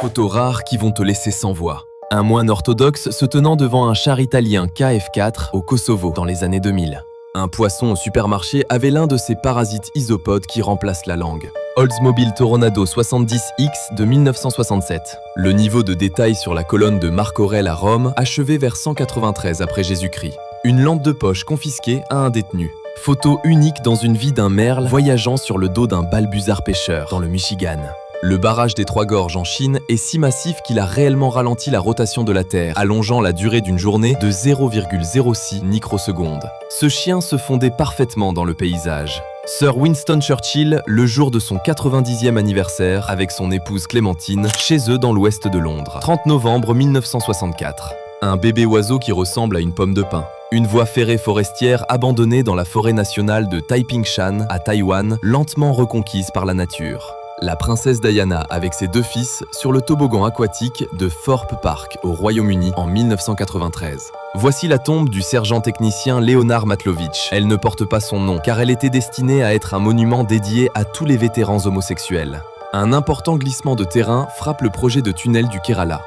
Photos rares qui vont te laisser sans voix. Un moine orthodoxe se tenant devant un char italien KF4 au Kosovo dans les années 2000. Un poisson au supermarché avait l'un de ces parasites isopodes qui remplacent la langue. Oldsmobile Toronado 70X de 1967. Le niveau de détail sur la colonne de Marc Aurèle à Rome, achevé vers 193 après Jésus-Christ. Une lampe de poche confisquée à un détenu. Photo unique dans une vie d'un merle voyageant sur le dos d'un balbuzard pêcheur dans le Michigan. Le barrage des Trois Gorges en Chine est si massif qu'il a réellement ralenti la rotation de la Terre, allongeant la durée d'une journée de 0,06 microsecondes. Ce chien se fondait parfaitement dans le paysage. Sir Winston Churchill, le jour de son 90e anniversaire, avec son épouse Clémentine, chez eux dans l'ouest de Londres. 30 novembre 1964. Un bébé oiseau qui ressemble à une pomme de pin. Une voie ferrée forestière abandonnée dans la forêt nationale de Taiping-shan, à Taïwan, lentement reconquise par la nature. La princesse Diana avec ses deux fils sur le toboggan aquatique de Thorpe Park au Royaume-Uni en 1993. Voici la tombe du sergent technicien Leonard Matlovich. Elle ne porte pas son nom car elle était destinée à être un monument dédié à tous les vétérans homosexuels. Un important glissement de terrain frappe le projet de tunnel du Kerala.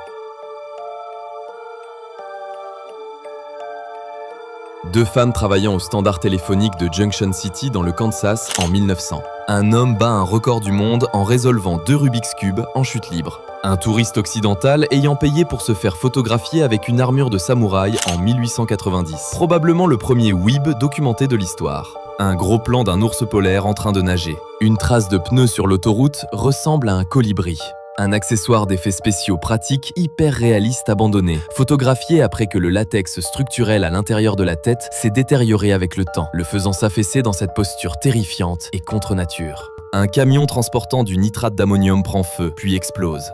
Deux femmes travaillant au standard téléphonique de Junction City dans le Kansas en 1900. Un homme bat un record du monde en résolvant 2 Rubik's Cube en chute libre. Un touriste occidental ayant payé pour se faire photographier avec une armure de samouraï en 1890. Probablement le premier weeb documenté de l'histoire. Un gros plan d'un ours polaire en train de nager. Une trace de pneu sur l'autoroute ressemble à un colibri. Un accessoire d'effets spéciaux pratiques hyper réaliste abandonné, photographié après que le latex structurel à l'intérieur de la tête s'est détérioré avec le temps, le faisant s'affaisser dans cette posture terrifiante et contre nature. Un camion transportant du nitrate d'ammonium prend feu, puis explose.